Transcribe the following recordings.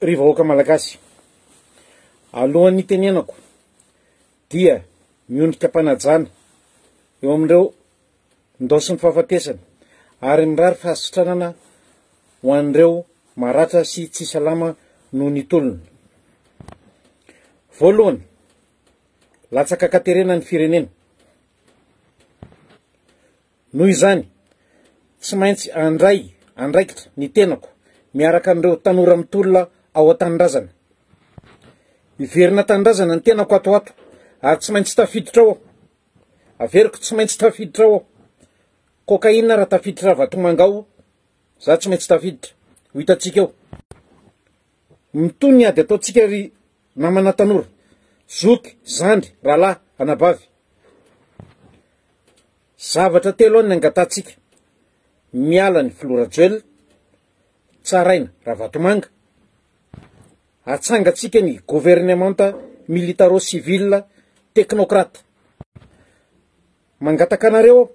Ry vahoaka malagasy, alohan'ny tenenako dia miondrika mpanajana eo amin'ireo ndao sy ny fahafatesana ary mirary fahasitranana ho an'ireo maratra sy tsy salama noho ny tolona. Voalohany, latsaka katerena ny firenena. Noho izany, tsy maintsy andraikitra ny tenako miaraka amin'ireo tanora mitolona ao an-tanindrazana. Iverina tanindrazana ny tenako ato ary tsy maintsy tafiditra ao. Averiko tsy maintsy tafiditra ao. Kokaina raha tafiditra Vatomanga ao, za tsy maintsy tafiditra. Ho hitantsika eo. Mitony ady ataotsika ry namana tanora, zoky, zandry, rahalahy, anabavy. Zavatra telo any angatantsika: miala ny Filorajoelina, tsaraina Ravatomanga, atsangatsika ny gouvernemanta militaro-civil teknokrata. Mangataka anareo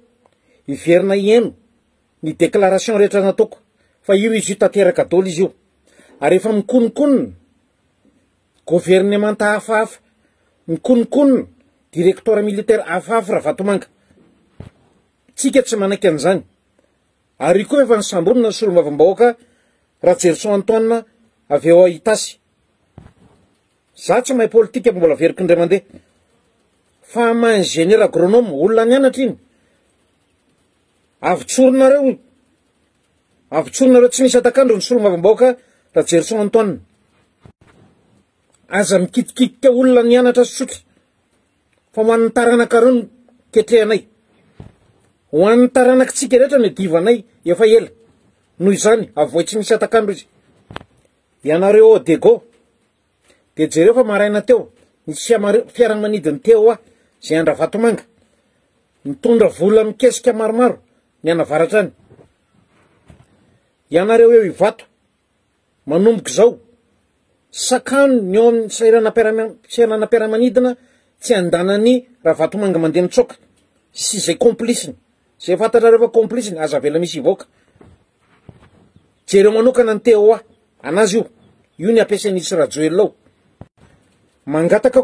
iverina ieno ny déclaration rehetra nataoko, fa io izy io tanteraka daholo izy io. Ary efa mikonokonona gouvernemanta hafahafa, mikonokonona directeur militaire hafahafa Ravatomanga. Tsika tsy manaiky an'izany. Ary koa efa nisambonina ny solombavam-bahoaka Rajerson Antoine avy eo Itasy. Za tsy mahay politika mbola veriko indray mandeha. Fa maha-ingénieur agronome, olona nianatra iny. Avitsoronareo tsy misy atakandro ny solombavam-bahoaka Rajerson Antoine. Aza mikitikika olona nianatra sotra. Fa ho an'ny taranaka reo no ketrehanay. Ho an'ny taranakitsika rehetra no divanay efa ela. Noho izany, avoay tsy misy atakandro izy. Ianareo Dego, de jereo fa maraina teo, nisy fiaramanidiny teo zay andra Vatomanga, mitondra vola mikesika maromaro ny anavaratra any. Ianareo eo Ivato, manomboka zao, sakano ny eo amin'ny sainanam-piaramanidina tsy andanany Ravatomanga mandeha mitsoka, sy zay compliceny. Zay fantatrareo fa compliceny, aza vela misy ivoaka. Jereo manokana ny teo anazy io ny ampiasain'isy Rajoelina ao. Mangataka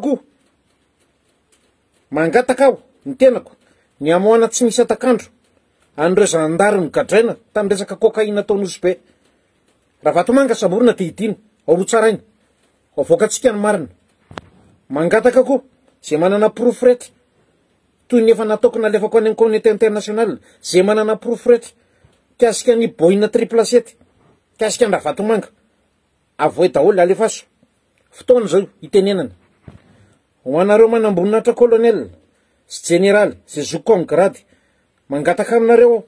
aho ny tenako ny amoana tsy misy atakandro an'ireo zandary migadraina tamin'ny resaka kokaina ataon'osy be. Ravatomanga samborina te hidina, ao tsaraina, avoakatsika ny marina. Mangataka koa zay manana proof rehetra, toy ny efa nataoko nalefako any communauté internationale, zay manana proof rehetra kasika ny Boeing 777, kasika ny Ravatomanga, avoay daholo alefaso. Fotoana zao itenenana. Ho anareo manamboninahitra colonel sy général zay zokon grady, mangataka aminareo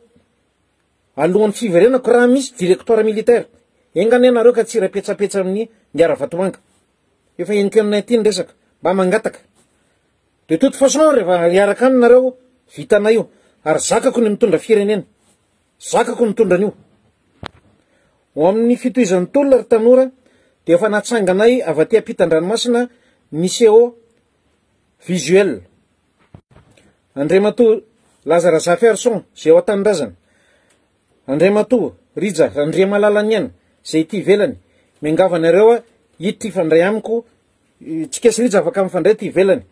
alohan'ny fiverenako raha misy directeur militaire, engany ianareo ka tsy rapetsapetsa amin'ny ndiara Vatomanga. Efa eniko aminay ty ny resaka, mba mangataka. De toute façon rehefa iaraka aminareo vitanay io, ary zakako ny mitondra firenena, zakako mitondra an'io. Ho amin'ny fitohizan'ny tolona ry tanora, de efa natsanganay avy aty ampitan-dranomasina Niseo Visuel. Andriamatoa Lazara Zafiarson zay ao an-tanindrazana. Andriamatoa Rija Randriamalala any zay ty ivelany. Miangavanareo ity ifandray amiko, tsy kesy Rija afaka mifandray ty ivelany.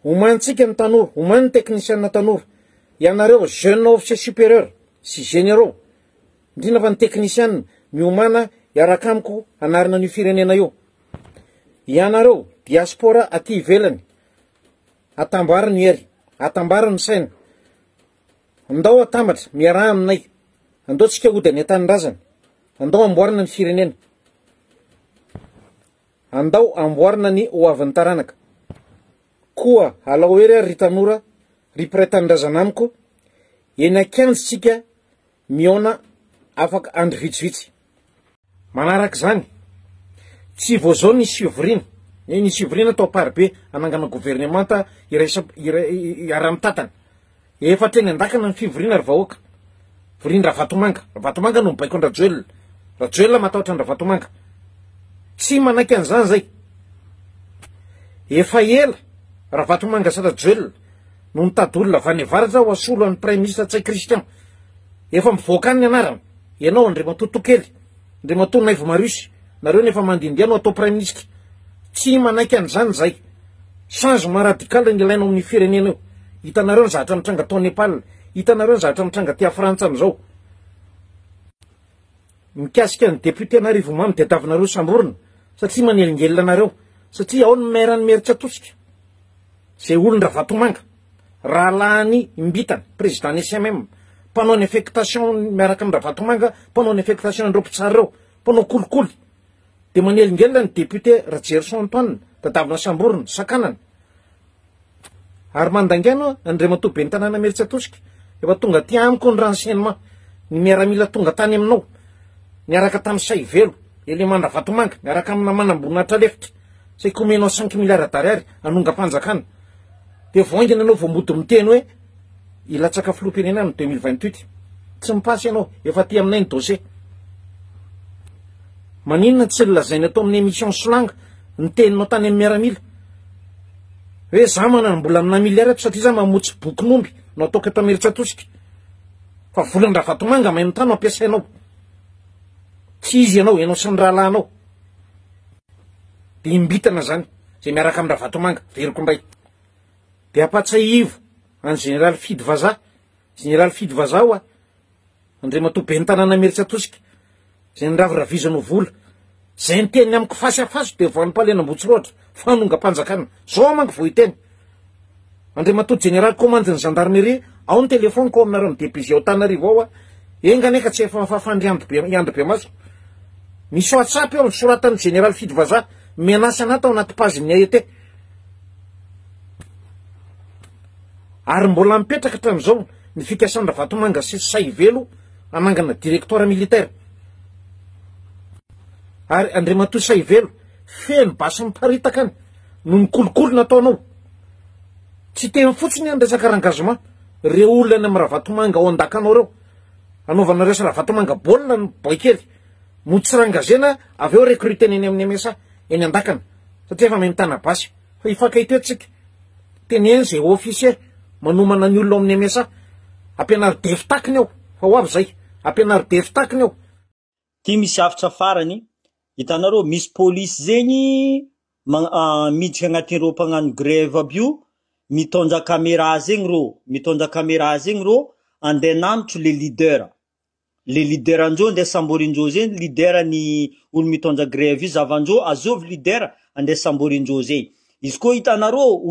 Omantsika ny tanora, omany ny teknisianina tanora. Ianareo jeune officier supérieur sy généraux, indrindra fa ny teknisianina miomana iaraka amiko anarina ny firenena io. Ianareo diaspora aty ivelany, atambara ny hery, atambara ny saina. Andao atambatra miaraha aminay, andao tsika ody any an-tanindrazana, andao amboarina ny firenena, andao amboarina ny hoavin'ny taranaka. Koa alao hery ry tanora, ry mpiray tanindrazana amiko, eny akianjitsika miona afaka andro vitsivitsy. Manarak' zany, tsy vo zao nisy fivorina, nisy fivorina atao paribe anangana gouvernemanta ara-mitatana. Efa treny andakana ny fivorina ry vahoaka. Vorindra Vatomanga. Vatomanga no mibaiko ny Rajoelina. Rajoelina matahotra ny Vatomanga. Tsy manaiky an'izany zay. Efa ela Ravatomanga sy Rajoelina no mitady olona avy any avaratra ho asolo an'ny Premier ministre Tsay Christian. Efa mivoaka any ny anarana. Ianao Andriamatoa Tokely, Andriamatoa Naivo Mariusy, nareo nefa mandindiano atao prime ministre. Tsy manaiky an'izany zay. Changement radical ny ilaina amin'ny firenena io. Hitanareo ny zavatra mitranga tao Nepal, hitanareo ny zavatra mitranga tia Frantsa am'izao. Mikasika ny député an'Arivo mamy de tavinareo samborona satria manelingelina anareo, satria ao ny maire ny Meritsatomsika. Zay olon-dra Vatomanga, Ralany Imbitana, président ny SMM, mpanao ny affectation miaraka amin'ny Vatomanga, mpanao ny affectation andreo mpitsara reo, mpanao kolikoly. De manelingelina ny député Rajerson Antoine, tadavina samborona, sakanana. Ary mandangano Andriamatoa ben'ny tanàna Meritsatomsika, efa tonga ty amiko ny renseignement, ny miaramila tonga tany aminao, niaraka tamin'ny Saivelo, Elemandra Vatomanga, niaraka amina manam-boninahitra lefitra, say komenao 5 milliards d'ariary anonga-panjakana. De voaingana anao vao mody miteny hoe ilatsaka filoham-pirenena amin'ny 2028. Tsy mipasy ianao, efa ty aminay ny dossier. Maninona tsy lazaina atao amin'ny émission Solanga, ny teninao tany amin'ny miaramila. Hoe za manana mbola amina milliard satria za mamotsy bokin'omby no ataoko eto Meritsatomsika. Fa volan-dra Vatomanga mahay mitano ampiasainao. Tsy izy ianao sy ny rahalahinao. De Imbitana zany, zay miaraka amin'ny Vatomanga, veriko indray. De apatsaivo an général Fidy Vaza, général Fidy Vaza oa, Andriamatoa ben'ny tanàna Meritsatomsika, zay niraviravizanao vola, zay ny teny amiko fasy afaso de voan'ny palena ambotsy loatra, fanonga-panjakana, zao manko vo iteny. Andriamatoa général commande ny gendarmerie, ao ny telefôny ko aminareo amin'ny DPG ao Antananarivo ao a, enga neka tsy efa fafandry Iandro Beamaso. Misy WhatsApp eo nisoratan'ny général Fidy Vaza, menasy anao tao anaty paziny AET. Ary mbola mipetraka hatramin'izao ny fikasandra Vatomanga sy Saivelo anangana directeur militaire. Ary Andriamatoa Saivelo feno basy miparitaka any no ny kolokolo nataonao. Tsy teny fotsiny any resaka rangazement, reo olona amin'ny Vatomanga ao an-dakanao reo, anaovanareo sy Vatomanga baolina ny boikely, motsy rangazena avy eo recruteny eny amin'ny MSA eny an-dakana, satria efa mamitana basy. Fa ifankahiteo tsika, teneny zay officier manomana ny olona amin'ny MSA, ampianary defy takiny ao, fa ho avy zay, ampianary defy takiny ao. Ty misy hafitra farany, hitanareo misy polisy zegny miditra agnatin'ireo mpagnano grève aby io, mitondra caméra zegny ro, andeha namotro le leader. Le leader andreo andeha samborindreo zegny, leader ny olo mitondra grève io, zavandreo azovy leader andeha samborindreo zegny. Izy koa hitanareo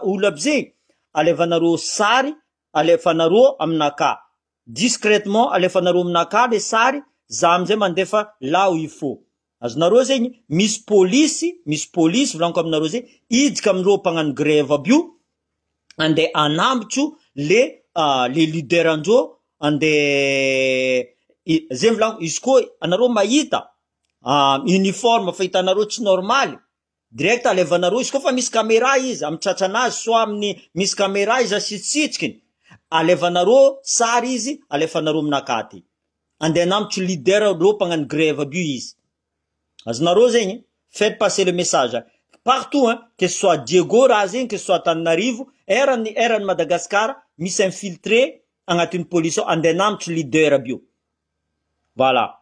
olo aby zegny, alevanareo sary, alefanareo aminaka. Discrètement alefanareo aminaka le sary, za amizay mandefa là où il faut. Azonareo zegny, misy police volaniko aminareo zegny, idika amin'ireo mpagnano grève aby io, andeha anambotro le leader andreo, andeha zegny volaniko, izy koa anareo mahita uniforme fa hitanareo tsy normaly, direct alevanareo, izy koa fa misy caméra izy, amin'ny tratranazy, so amin'ny misy caméra izy asitsitsikiny, alevanareo sary izy, alefanareo aminakaty. Andeha namotro leader reo mpagnano grève aby io izy. Azonareo zegny, faites passer le message. Partout, hein, que ce soit Diego Razin, que ce soit Antananarivo, erany Madagascar, misy infiltré agnatin'ny police, andeha namotro leader aby io. Voilà.